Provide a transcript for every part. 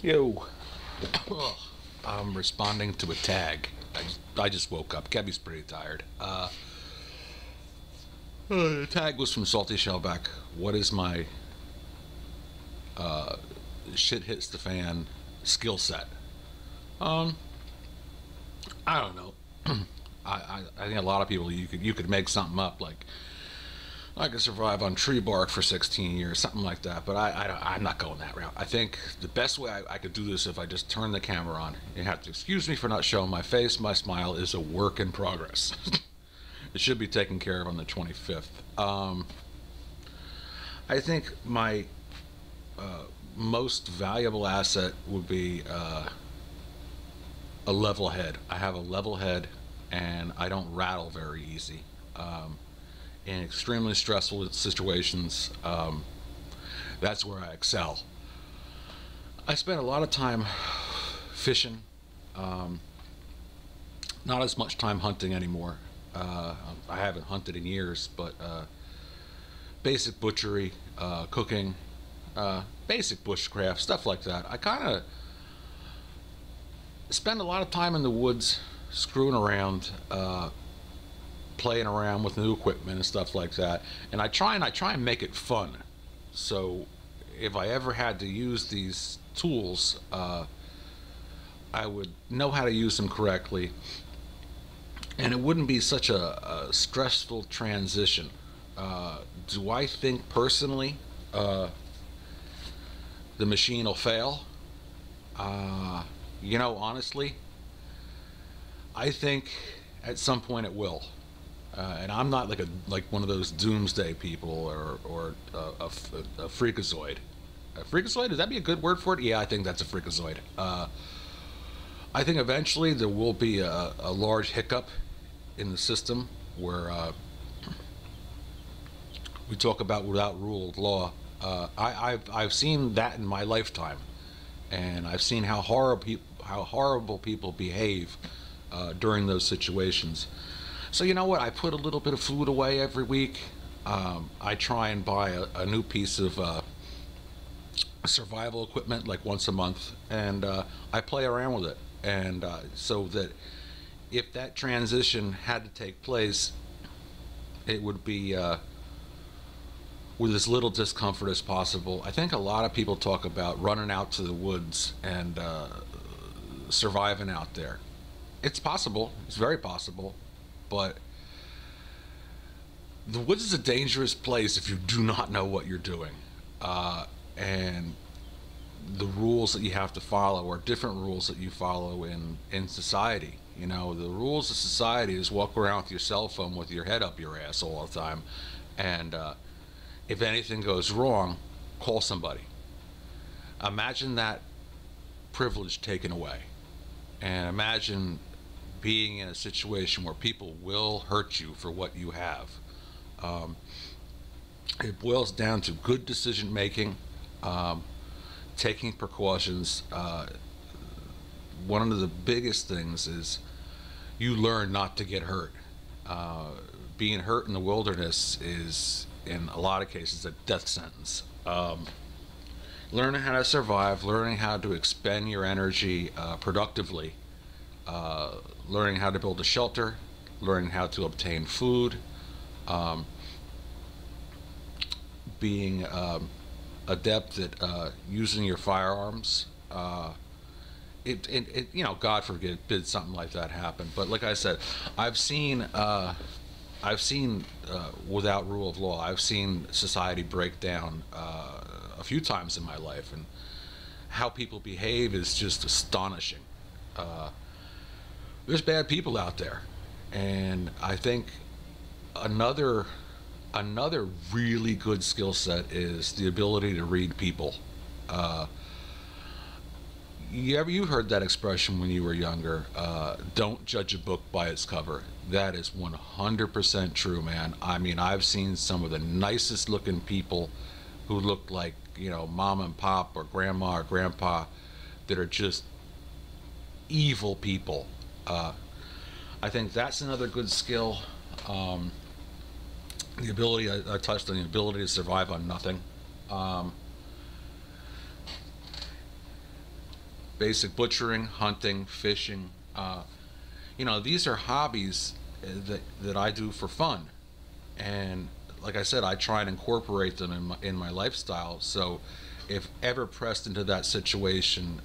Yo. I'm responding to a tag. I just woke up. Kevy's pretty tired. The tag was from Salty Shellback. What is my shit hits the fan skill set? I don't know. I think a lot of people, you could make something up like I could survive on tree bark for 16 years, something like that. But I'm not going that route. I think the best way I could do this if I just turn the camera on. You have to excuse me for not showing my face. My smile is a work in progress. It should be taken care of on the 25th. I think my most valuable asset would be a level head. I have a level head, and I don't rattle very easy. In extremely stressful situations, that's where I excel. I spend a lot of time fishing, not as much time hunting anymore. I haven't hunted in years, but basic butchery, cooking, basic bushcraft, stuff like that. I kind of spend a lot of time in the woods screwing around, playing around with new equipment and stuff like that, and I try and make it fun. So if I ever had to use these tools, I would know how to use them correctly, and it wouldn't be such a stressful transition. Do I think personally the machine will fail? You know, honestly, I think at some point it will. And I'm not like one of those doomsday people or a freakazoid. A freakazoid? Would that be a good word for it? Yeah, I think that's a freakazoid. I think eventually there will be a large hiccup in the system where we talk about without rule of law. I've seen that in my lifetime, and I've seen how horrible people behave during those situations. So you know what? I put a little bit of food away every week. I try and buy a new piece of survival equipment like once a month, and I play around with it. And so that if that transition had to take place, it would be with as little discomfort as possible. I think a lot of people talk about running out to the woods and surviving out there. It's possible. It's very possible. But the woods is a dangerous place if you do not know what you're doing. And the rules that you have to follow are different rules that you follow in society. You know, the rules of society is walk around with your cell phone with your head up your ass all the time. And if anything goes wrong, call somebody. Imagine that privilege taken away. And imagine being in a situation where people will hurt you for what you have. It boils down to good decision making, taking precautions. One of the biggest things is you learn not to get hurt. Being hurt in the wilderness is, in a lot of cases, a death sentence. Learning how to survive, learning how to expend your energy productively, learning how to build a shelter, learning how to obtain food, being adept at using your firearms. You know, God forbid something like that happen. But like I said, I've seen without rule of law, I've seen society break down a few times in my life, and how people behave is just astonishing. There's bad people out there, and I think another really good skill set is the ability to read people. You heard that expression when you were younger, don't judge a book by its cover. That is 100% true, man. I mean, I've seen some of the nicest looking people who look like, you know, mom and pop or grandma or grandpa, that are just evil people. I think that's another good skill. The ability, I touched on the ability to survive on nothing. basic butchering, hunting, fishing. These are hobbies that I do for fun, and like I said, I try and incorporate them in my lifestyle. So, if ever pressed into that situation,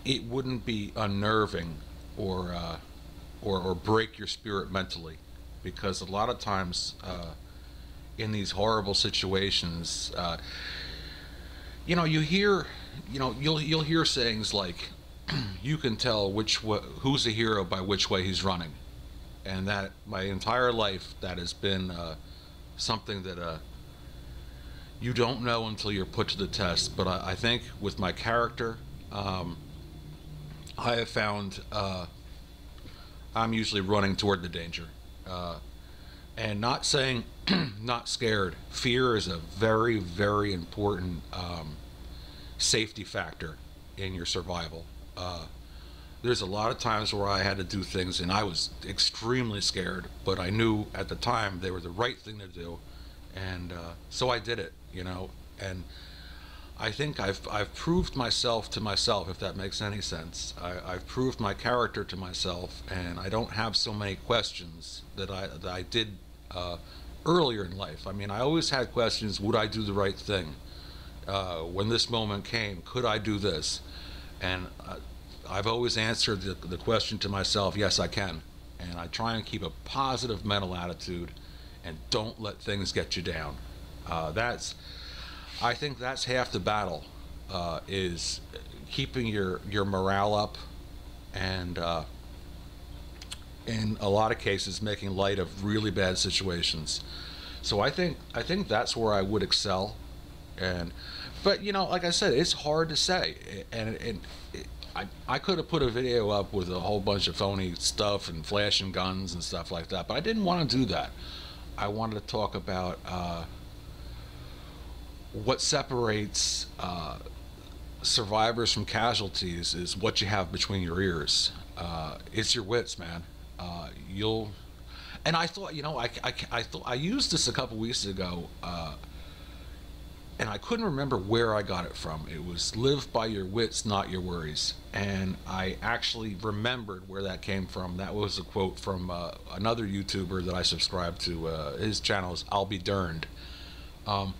it wouldn't be unnerving or or break your spirit mentally, because a lot of times in these horrible situations, you hear, you'll hear sayings like, "You can tell who's a hero by which way he's running," and that my entire life that has been something that you don't know until you're put to the test. But I think with my character, I have found I'm usually running toward the danger, and not saying not scared. Fear is a very, very important safety factor in your survival. There's a lot of times where I had to do things and I was extremely scared, but I knew at the time they were the right thing to do, and so I did it. And I think I've proved myself to myself, if that makes any sense. I've proved my character to myself, and I don't have so many questions that I did earlier in life. I mean, I always had questions: would I do the right thing? When this moment came, could I do this? And I've always answered the question to myself: yes, I can. And I try and keep a positive mental attitude, and don't let things get you down. I think that's half the battle, is keeping your morale up, and in a lot of cases making light of really bad situations. So I think that's where I would excel. But like I said, it's hard to say, and I could have put a video up with a whole bunch of phony stuff and flashing guns and stuff like that, but I didn't want to do that. I wanted to talk about what separates survivors from casualties is what you have between your ears. It's your wits, man. And I thought, I thought I used this a couple weeks ago, and I couldn't remember where I got it from. It was "live by your wits, not your worries," and I actually remembered where that came from. That was a quote from another YouTuber that I subscribe to. His channel is "I'll Be Durned." I'm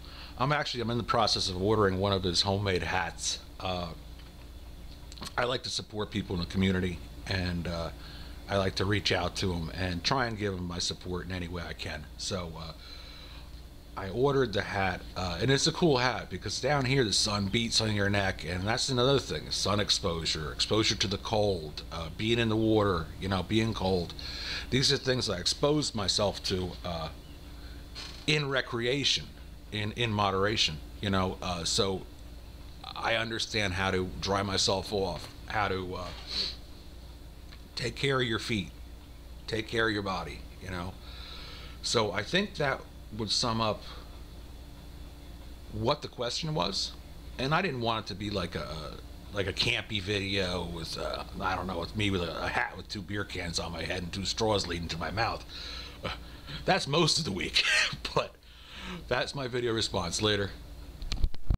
in the process of ordering one of his homemade hats. I like to support people in the community, and I like to reach out to them and try and give them my support in any way I can. So I ordered the hat, and it's a cool hat because down here the sun beats on your neck, and that's another thing: sun exposure to the cold, being in the water, being cold. These are things I exposed myself to in recreation, in moderation. So I understand how to dry myself off, how to take care of your feet, take care of your body. So I think that would sum up what the question was, and I didn't want it to be like a campy video with I don't know, with me with a hat with 2 beer cans on my head and 2 straws leading to my mouth. That's most of the week, but that's my video response. Later.